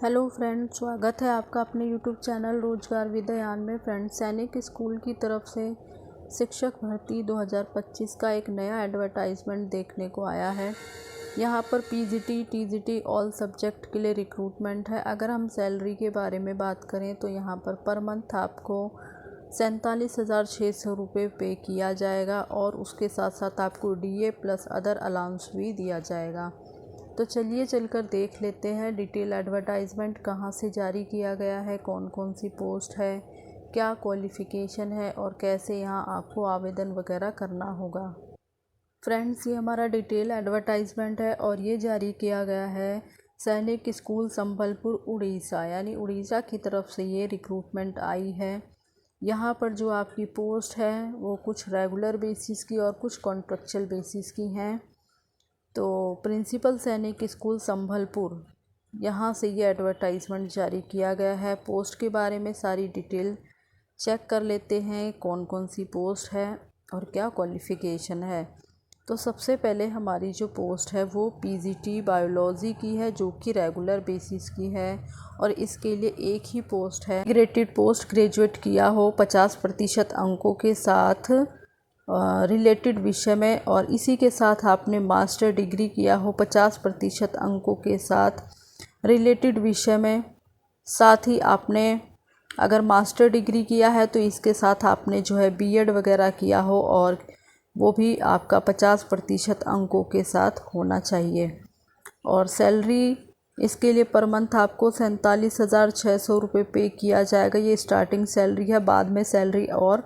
Hello friends, स्वागत है आपका अपने यूट्यूब चैनल रोजगार विद्यान में। फ्रेंड्स, सैनिक स्कूल की तरफ से शिक्षक भर्ती 2025 का एक नया एडवर्टाइजमेंट देखने को आया है। यहाँ पर पीजीटी, टीजीटी ऑल सब्जेक्ट के लिए रिक्रूटमेंट है। अगर हम सैलरी के बारे में बात करें तो यहाँ पर मंथ आपको 47,600 रुपये पे किया जाएगा और उसके साथ साथ आपको डीए प्लस अदर अलाउंस भी दिया जाएगा। तो चलिए चलकर देख लेते हैं डिटेल एडवर्टाइजमेंट कहाँ से जारी किया गया है, कौन कौन सी पोस्ट है, क्या क्वालिफ़िकेशन है और कैसे यहाँ आपको आवेदन वगैरह करना होगा। फ्रेंड्स, ये हमारा डिटेल एडवर्टाइजमेंट है और ये जारी किया गया है सैनिक स्कूल संबलपुर उड़ीसा, यानी उड़ीसा की तरफ से ये रिक्रूटमेंट आई है। यहाँ पर जो आपकी पोस्ट है वो कुछ रेगुलर बेसिस की और कुछ कॉन्ट्रेक्चुअल बेसिस की हैं। तो प्रिंसिपल सैनिक स्कूल संभलपुर, यहाँ से ये एडवर्टाइजमेंट जारी किया गया है। पोस्ट के बारे में सारी डिटेल चेक कर लेते हैं, कौन कौन सी पोस्ट है और क्या क्वालिफ़िकेशन है। तो सबसे पहले हमारी जो पोस्ट है वो पीजीटी बायोलॉजी की है, जो कि रेगुलर बेसिस की है और इसके लिए एक ही पोस्ट है। ग्रेडेड पोस्ट ग्रेजुएट किया हो 50% अंकों के साथ रिलेटेड विषय में, और इसी के साथ आपने मास्टर डिग्री किया हो 50% अंकों के साथ रिलेटेड विषय में। साथ ही आपने अगर मास्टर डिग्री किया है तो इसके साथ आपने जो है बीएड वगैरह किया हो और वो भी आपका 50% अंकों के साथ होना चाहिए। और सैलरी इसके लिए पर मंथ आपको 47,600 रुपये पे किया जाएगा। ये स्टार्टिंग सैलरी है, बाद में सैलरी और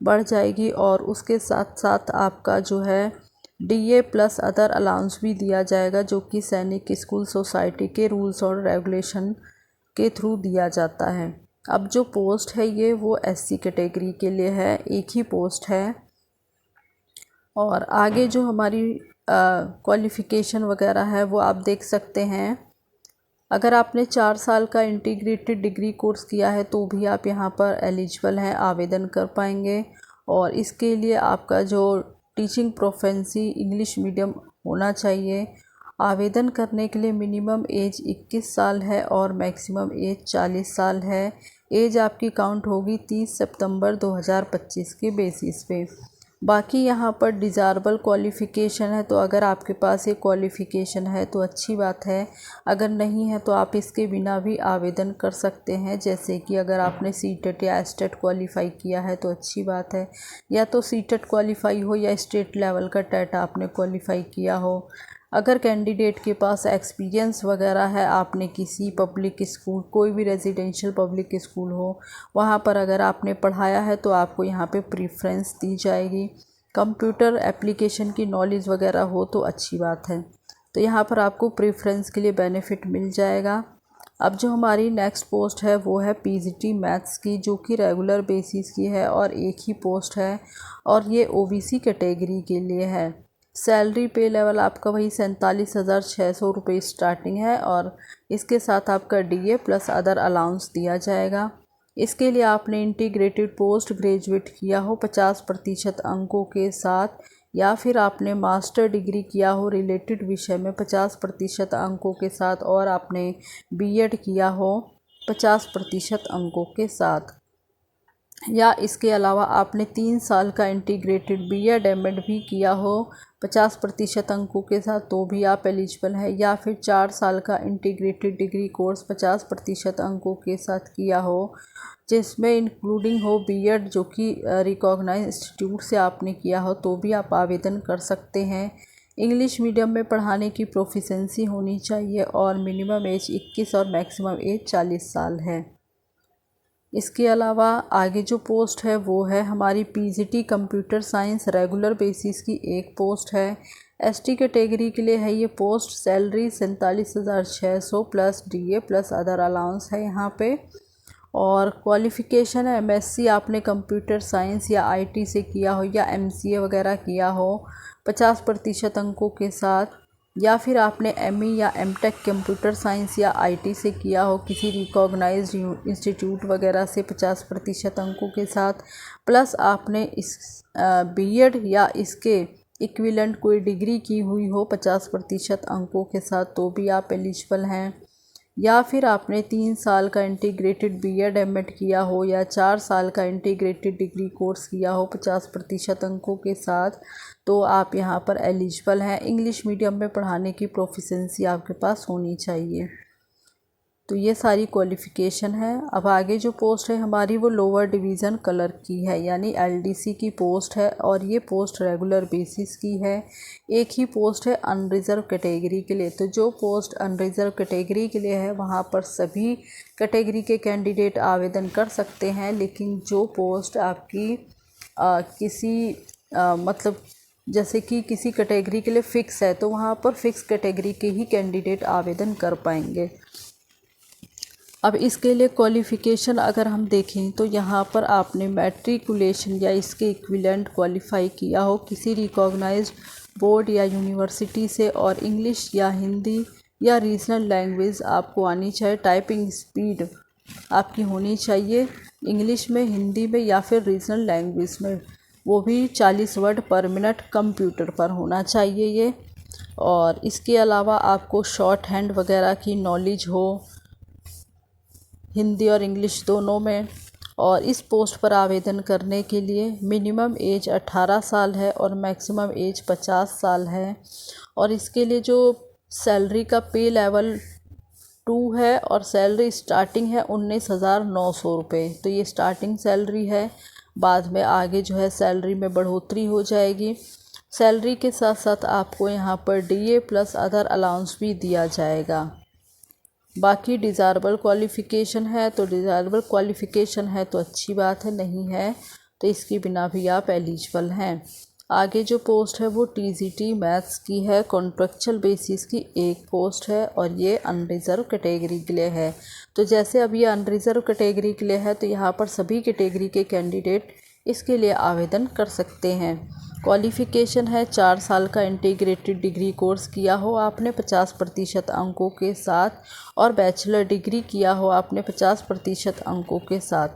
बढ़ जाएगी और उसके साथ साथ आपका जो है डीए प्लस अदर अलाउंस भी दिया जाएगा, जो कि सैनिक स्कूल सोसाइटी के रूल्स और रेगुलेशन के थ्रू दिया जाता है। अब जो पोस्ट है ये वो एससी कैटेगरी के लिए है, एक ही पोस्ट है। और आगे जो हमारी क्वालिफ़िकेशन वगैरह है वो आप देख सकते हैं। अगर आपने 4 साल का इंटीग्रेटेड डिग्री कोर्स किया है तो भी आप यहाँ पर एलिजिबल हैं, आवेदन कर पाएंगे। और इसके लिए आपका जो टीचिंग प्रोफेंसी इंग्लिश मीडियम होना चाहिए। आवेदन करने के लिए मिनिमम एज 21 साल है और मैक्सिमम एज 40 साल है। एज आपकी काउंट होगी 30 सितंबर 2025 के बेसिस पे। बाकी यहाँ पर डिज़ायरेबल क्वालिफ़िकेशन है, तो अगर आपके पास ये क्वालिफ़िकेशन है तो अच्छी बात है, अगर नहीं है तो आप इसके बिना भी आवेदन कर सकते हैं। जैसे कि अगर आपने सीटेट या एस्टेट क्वालिफ़ाई किया है तो अच्छी बात है, या तो सीटेट क्वालिफ़ाई हो या स्टेट लेवल का टेट आपने क्वालिफ़ाई किया हो। अगर कैंडिडेट के पास एक्सपीरियंस वगैरह है, आपने किसी पब्लिक स्कूल, कोई भी रेजिडेंशियल पब्लिक स्कूल हो वहाँ पर अगर आपने पढ़ाया है तो आपको यहाँ पे प्रेफरेंस दी जाएगी। कंप्यूटर एप्लीकेशन की नॉलेज वगैरह हो तो अच्छी बात है, तो यहाँ पर आपको प्रेफरेंस के लिए बेनिफिट मिल जाएगा। अब जो हमारी नेक्स्ट पोस्ट है वो है पीजीटी मैथ्स की, जो कि रेगुलर बेसिस की है और एक ही पोस्ट है और ये ओबीसी कैटेगरी के लिए है। सैलरी पे लेवल आपका वही 47,600 रुपये स्टार्टिंग है और इसके साथ आपका डीए प्लस अदर अलाउंस दिया जाएगा। इसके लिए आपने इंटीग्रेटेड पोस्ट ग्रेजुएट किया हो 50% अंकों के साथ, या फिर आपने मास्टर डिग्री किया हो रिलेटेड विषय में 50% अंकों के साथ और आपने बीएड किया हो 50% अंकों के साथ, या इसके अलावा आपने 3 साल का इंटीग्रेटेड बीएड एमएड भी किया हो 50% अंकों के साथ तो भी आप एलिजिबल है, या फिर 4 साल का इंटीग्रेटेड डिग्री कोर्स 50% अंकों के साथ किया हो, जिसमें इंक्लूडिंग हो बीएड, जो कि रिकॉग्नाइज इंस्टीट्यूट से आपने किया हो, तो भी आप आवेदन कर सकते हैं। इंग्लिश मीडियम में पढ़ाने की प्रोफिशेंसी होनी चाहिए और मिनिमम एज 21 और मैक्सिमम एज 40 साल है। इसके अलावा आगे जो पोस्ट है वो है हमारी PGT computer science, regular basis की एक पोस्ट है। एसटी कैटेगरी के लिए है ये post. Salary 47,600 plus DA plus other allowance है यहाँ पे। और क्वालिफ़िकेशन है एमएससी आपने कंप्यूटर साइंस या आईटी से किया हो या एमसीए वगैरह किया हो 50% अंकों के साथ, या फिर एमई या एमटेक कंप्यूटर साइंस या आईटी से किया हो किसी रिकॉग्नाइज्ड इंस्टीट्यूट वगैरह से 50% अंकों के साथ, प्लस आपने इस बीएड या इसके इक्विवेलेंट कोई डिग्री की हुई हो 50% अंकों के साथ, तो भी आप एलिजिबल हैं। या फिर आपने 3 साल का इंटीग्रेटेड बीएड एमएड किया हो या 4 साल का इंटीग्रेटेड डिग्री कोर्स किया हो 50% अंकों के साथ, तो आप यहाँ पर एलिजिबल हैं। इंग्लिश मीडियम में पढ़ाने की प्रोफिशिएंसी आपके पास होनी चाहिए। तो ये सारी क्वालिफ़िकेशन है। अब आगे जो पोस्ट है हमारी वो लोअर डिवीज़न कलर की है, यानी एलडीसी की पोस्ट है और ये पोस्ट रेगुलर बेसिस की है। एक ही पोस्ट है अनरिज़र्व कैटेगरी के लिए। तो जो पोस्ट अनरिज़र्व कैटेगरी के लिए है वहाँ पर सभी कैटेगरी के कैंडिडेट आवेदन कर सकते हैं, लेकिन जो पोस्ट आपकी मतलब जैसे कि किसी कैटेगरी के लिए फ़िक्स है तो वहाँ पर फ़िक्स कैटेगरी के ही कैंडिडेट आवेदन कर पाएंगे। अब इसके लिए क्वालिफ़िकेशन अगर हम देखें तो यहाँ पर आपने मैट्रिकुलेशन या इसके इक्विवेलेंट क्वालिफ़ाई किया हो किसी रिकॉग्नाइज्ड बोर्ड या यूनिवर्सिटी से, और इंग्लिश या हिंदी या रीजनल लैंग्वेज आपको आनी चाहिए। टाइपिंग स्पीड आपकी होनी चाहिए इंग्लिश में, हिंदी में या फिर रीजनल लैंग्वेज में, वो भी 40 वर्ड पर मिनट कंप्यूटर पर होना चाहिए ये। और इसके अलावा आपको शॉर्ट हैंड वगैरह की नॉलेज हो हिंदी और इंग्लिश दोनों में। और इस पोस्ट पर आवेदन करने के लिए मिनिमम एज 18 साल है और मैक्सिमम एज 50 साल है। और इसके लिए जो सैलरी का पे लेवल 2 है और सैलरी स्टार्टिंग है 19,900 रुपये। तो ये स्टार्टिंग सैलरी है, बाद में आगे जो है सैलरी में बढ़ोतरी हो जाएगी। सैलरी के साथ साथ आपको यहाँ पर डीए प्लस अदर अलाउंस भी दिया जाएगा। बाकी डिज़ायरेबल क्वालिफ़िकेशन है तो डिज़ायरेबल क्वालिफ़िकेशन है तो अच्छी बात है, नहीं है तो इसकी बिना भी आप एलिजिबल हैं। आगे जो पोस्ट है वो टीजीटी मैथ्स की है, कॉन्ट्रैक्चुअल बेसिस की एक पोस्ट है और ये अनरिज़र्व कैटेगरी के लिए है। तो जैसे अब ये अनरिज़र्व कैटेगरी के लिए है तो यहाँ पर सभी कैटेगरी के कैंडिडेट इसके लिए आवेदन कर सकते हैं। क्वालिफ़िकेशन है 4 साल का इंटीग्रेटेड डिग्री कोर्स किया हो आपने 50% अंकों के साथ, और बैचलर डिग्री किया हो आपने 50% अंकों के साथ।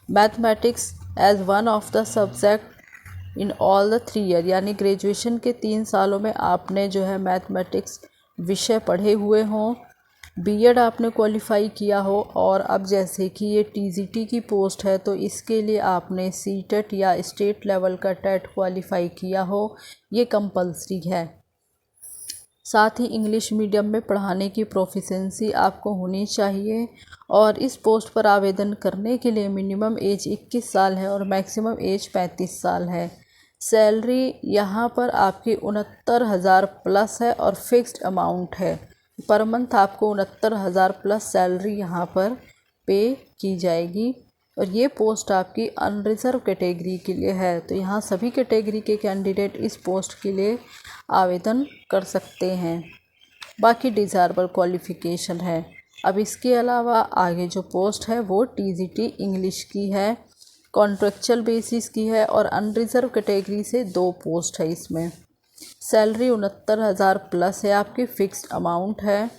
Mathematics as one of the subject in all the 3 year, यानी ग्रेजुएशन के 3 सालों में आपने जो है मैथमेटिक्स विषय पढ़े हुए हों। बीएड आपने क्वालिफ़ाई किया हो, और अब जैसे कि ये टीजीटी की पोस्ट है तो इसके लिए आपने सीटेट या स्टेट लेवल का टेट क्वालिफ़ाई किया हो, ये कंपलसरी है। साथ ही इंग्लिश मीडियम में पढ़ाने की प्रोफिशिएंसी आपको होनी चाहिए। और इस पोस्ट पर आवेदन करने के लिए मिनिमम एज 21 साल है और मैक्सिमम एज 35 साल है। सैलरी यहाँ पर आपकी 69,000 प्लस है और फिक्स्ड अमाउंट है। पर मंथ आपको 69,000 प्लस सैलरी यहाँ पर पे की जाएगी। और ये पोस्ट आपकी अनरिज़र्व कैटेगरी के लिए है। तो यहाँ सभी कैटेगरी के कैंडिडेट इस पोस्ट के लिए आवेदन कर सकते हैं। बाकी डिज़ायरेबल क्वालिफ़िकेशन है। अब इसके अलावा आगे जो पोस्ट है वो टीजीटी इंग्लिश की है, कॉन्ट्रैक्चुअल बेसिस की है और अनरिज़र्व कैटेगरी से 2 पोस्ट है इसमें। सैलरी 69,000 प्लस है आपकी, फ़िक्स्ड अमाउंट है।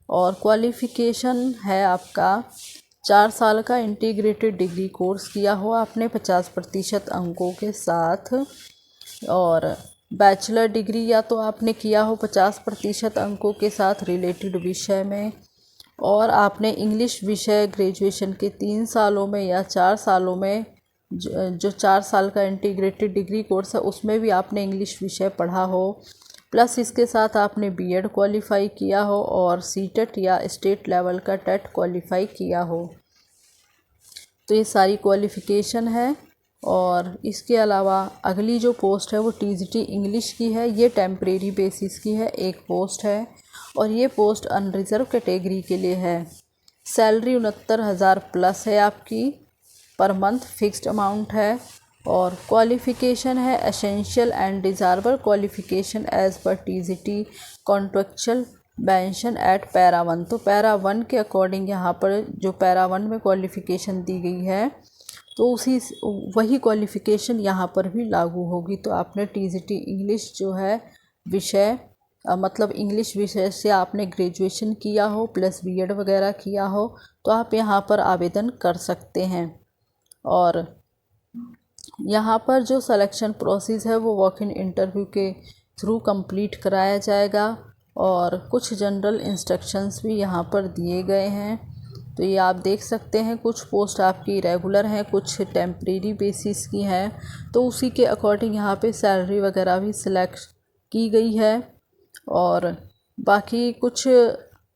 और क्वालिफ़िकेशन है आपका 4 साल का इंटीग्रेटेड डिग्री कोर्स किया हो आपने 50% अंकों के साथ, और बैचलर डिग्री या तो आपने किया हो 50% अंकों के साथ रिलेटेड विषय में, और आपने इंग्लिश विषय ग्रेजुएशन के 3 सालों में या 4 सालों में जो 4 साल का इंटीग्रेटेड डिग्री कोर्स है उसमें भी आपने इंग्लिश विषय पढ़ा हो, प्लस इसके साथ आपने बीएड क्वालिफ़ाई किया हो और सीटेट या स्टेट लेवल का टेट क्वालिफ़ाई किया हो। तो ये सारी क्वालिफ़िकेशन है। और इसके अलावा अगली जो पोस्ट है वो टीजीटी इंग्लिश की है, ये टेम्परेरी बेसिस की है, एक पोस्ट है और ये पोस्ट अनरिज़र्व कैटेगरी के लिए है। सैलरी 69,000 प्लस है आपकी, पर मंथ फिक्स्ड अमाउंट है। और क्वालिफ़िकेशन है essential and desirable qualification as per TGT contractual mention eight para 1। तो पैरा 1 के अकॉर्डिंग यहाँ पर जो पैरा 1 में क्वालिफ़िकेशन दी गई है तो वही क्वालिफ़िकेशन यहाँ पर भी लागू होगी। तो आपने टीजीटी इंग्लिश जो है विषय मतलब इंग्लिश विषय से आपने ग्रेजुएशन किया हो प्लस बीएड वगैरह किया हो तो आप यहाँ पर आवेदन कर सकते हैं। और यहाँ पर जो सिलेक्शन प्रोसेस है वो वॉक इन इंटरव्यू के थ्रू कंप्लीट कराया जाएगा। और कुछ जनरल इंस्ट्रक्शंस भी यहाँ पर दिए गए हैं। तो ये आप देख सकते हैं, कुछ पोस्ट आपकी रेगुलर हैं, कुछ टेम्परेरी बेसिस की हैं, तो उसी के अकॉर्डिंग यहाँ पे सैलरी वगैरह भी सिलेक्ट की गई है। और बाकी कुछ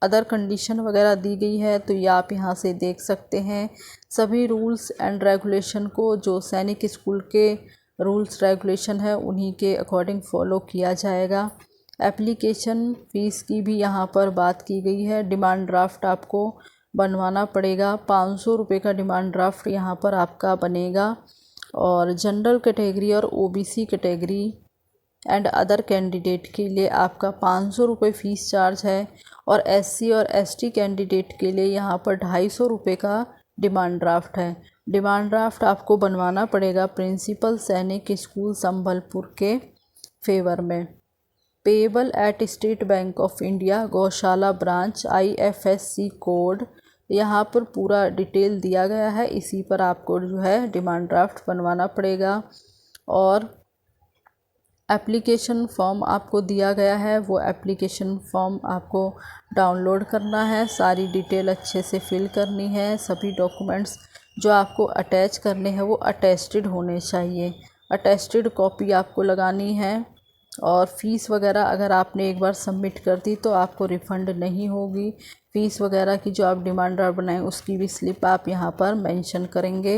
अदर कंडीशन वगैरह दी गई है, तो ये आप यहाँ से देख सकते हैं। सभी रूल्स एंड रेगुलेशन को, जो सैनिक स्कूल के रूल्स रेगुलेशन है, उन्हीं के अकॉर्डिंग फॉलो किया जाएगा। एप्लीकेशन फ़ीस की भी यहाँ पर बात की गई है। डिमांड ड्राफ्ट आपको बनवाना पड़ेगा, 500 रुपये का डिमांड ड्राफ्ट यहाँ पर आपका बनेगा। और जनरल कैटेगरी और OBC category and other candidate के लिए आपका 500 रुपये फ़ीस चार्ज है। और एससी और एसटी कैंडिडेट के लिए यहाँ पर 250 रुपये का डिमांड ड्राफ्ट है। डिमांड ड्राफ्ट आपको बनवाना पड़ेगा प्रिंसिपल सैनिक स्कूल संबलपुर के फेवर में। Payable eight state bank of India गौशाला ब्रांच, IFSC कोड, यहाँ पर पूरा डिटेल दिया गया है। इसी पर आपको जो है डिमांड ड्राफ्ट बनवाना पड़ेगा। और एप्लीकेशन फॉर्म आपको दिया गया है, वो एप्लीकेशन फॉर्म आपको डाउनलोड करना है। सारी डिटेल अच्छे से फिल करनी है। सभी डॉक्यूमेंट्स जो आपको अटैच करने हैं वो अटेस्टेड होने चाहिए। अटेस्टेड कॉपी आपको लगानी है। और फ़ीस वगैरह अगर आपने एक बार सबमिट कर दी तो आपको रिफ़ंड नहीं होगी। फ़ीस वगैरह की जो आप डिमांड ड्राफ्ट बनाएं उसकी भी स्लिप आप यहाँ पर मेंशन करेंगे।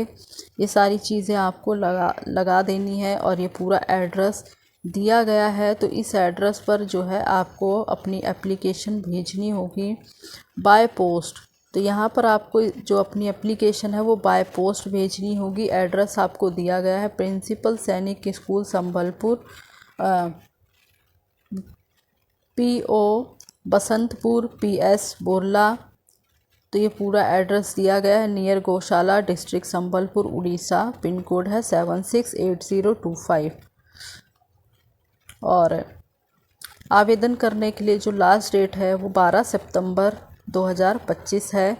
ये सारी चीज़ें आपको लगा देनी है। और ये पूरा एड्रेस दिया गया है, तो इस एड्रेस पर जो है आपको अपनी एप्लीकेशन भेजनी होगी बाय पोस्ट। तो यहाँ पर आपको जो अपनी एप्लीकेशन है वो बाय पोस्ट भेजनी होगी। एड्रेस आपको दिया गया है प्रिंसिपल सैनिक school Sambalpur, PO Basantpur, PS Borla. तो ये पूरा एड्रेस दिया गया है, नियर गौशाला, district Sambalpur, Orissa. Pin code है 768025। और आवेदन करने के लिए जो लास्ट डेट है वो 12 सितंबर 2025 है।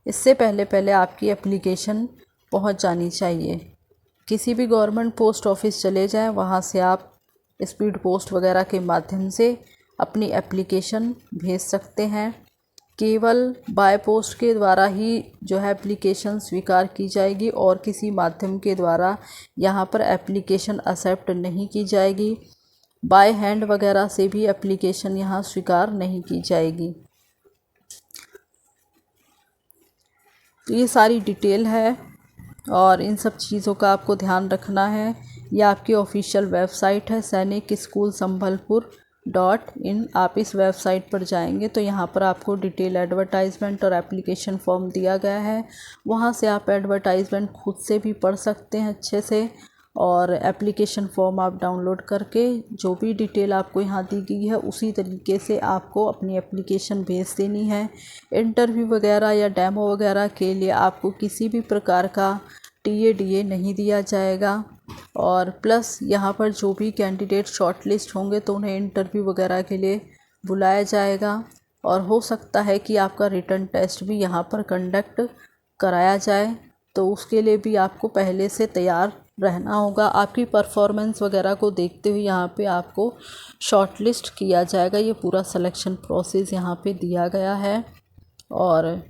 इससे पहले आपकी एप्लीकेशन पहुंच जानी चाहिए। किसी भी गवर्नमेंट पोस्ट ऑफिस चले जाएं, वहां से आप स्पीड पोस्ट वगैरह के माध्यम से अपनी एप्लीकेशन भेज सकते हैं। केवल बाय पोस्ट के द्वारा ही जो है एप्लीकेशन स्वीकार की जाएगी, और किसी माध्यम के द्वारा यहाँ पर एप्लीकेशन एक्सेप्ट नहीं की जाएगी। बाय हैंड वगैरह से भी एप्लीकेशन यहाँ स्वीकार नहीं की जाएगी। तो ये सारी डिटेल है, और इन सब चीज़ों का आपको ध्यान रखना है। ये आपकी ऑफिशियल वेबसाइट है सैनिक स्कूल संबलपुर .in। आप इस वेबसाइट पर जाएंगे तो यहाँ पर आपको डिटेल एडवर्टाइजमेंट और एप्लीकेशन फॉर्म दिया गया है। वहाँ से आप एडवर्टाइजमेंट खुद से भी पढ़ सकते हैं अच्छे से, और एप्लीकेशन फॉर्म आप डाउनलोड करके जो भी डिटेल आपको यहाँ दी गई है उसी तरीके से आपको अपनी एप्लीकेशन भेज देनी है। इंटरव्यू वगैरह या डेमो वगैरह के लिए आपको किसी भी प्रकार का TA नहीं दिया जाएगा। और प्लस यहाँ पर जो भी कैंडिडेट शॉर्टलिस्ट होंगे तो उन्हें इंटरव्यू वगैरह के लिए बुलाया जाएगा। और हो सकता है कि आपका रिटन टेस्ट भी यहाँ पर कंडक्ट कराया जाए, तो उसके लिए भी आपको पहले से तैयार रहना होगा। आपकी परफॉर्मेंस वगैरह को देखते हुए यहाँ पे आपको शॉर्टलिस्ट किया जाएगा। ये पूरा सिलेक्शन प्रोसेस यहाँ पे दिया गया है। और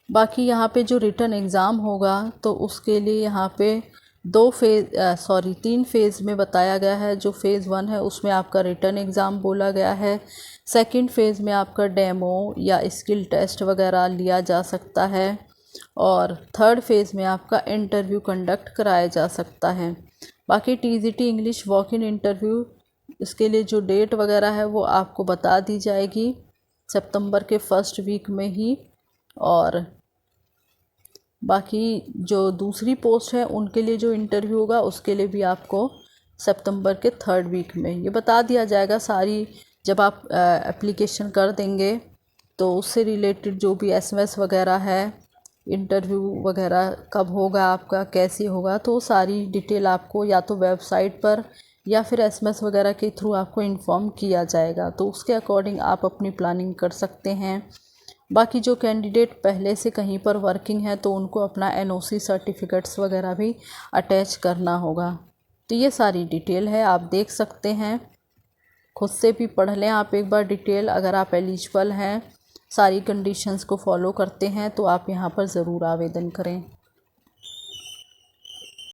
बाकी यहाँ पे जो रिटन एग्ज़ाम होगा तो उसके लिए यहाँ पे 3 फेज़ में बताया गया है। जो फ़ेज़ 1 है उसमें आपका रिटन एग्ज़ाम बोला गया है। सेकंड फ़ेज़ में आपका डेमो या स्किल टेस्ट वगैरह लिया जा सकता है। और थर्ड फेज़ में आपका इंटरव्यू कंडक्ट कराया जा सकता है। बाकी TGT English walk in interview, इसके लिए जो डेट वगैरह है वो आपको बता दी जाएगी सितंबर के फर्स्ट वीक में ही। और बाकी जो दूसरी पोस्ट है उनके लिए जो इंटरव्यू होगा उसके लिए भी आपको सितंबर के थर्ड वीक में ये बता दिया जाएगा। सारी जब आप एप्लीकेशन कर देंगे तो उससे रिलेटेड जो भी SMS वगैरह है, इंटरव्यू वगैरह कब होगा आपका, कैसे होगा, तो सारी डिटेल आपको या तो वेबसाइट पर या फिर SMS वगैरह के थ्रू आपको इन्फॉर्म किया जाएगा। तो उसके अकॉर्डिंग आप अपनी प्लानिंग कर सकते हैं। बाकी जो कैंडिडेट पहले से कहीं पर वर्किंग है तो उनको अपना NOC सर्टिफिकेट्स वगैरह भी अटैच करना होगा। तो ये सारी डिटेल है, आप देख सकते हैं। खुद से भी पढ़ लें आप एक बार डिटेल। अगर आप एलिजिबल हैं, सारी कंडीशंस को फॉलो करते हैं, तो आप यहाँ पर ज़रूर आवेदन करें।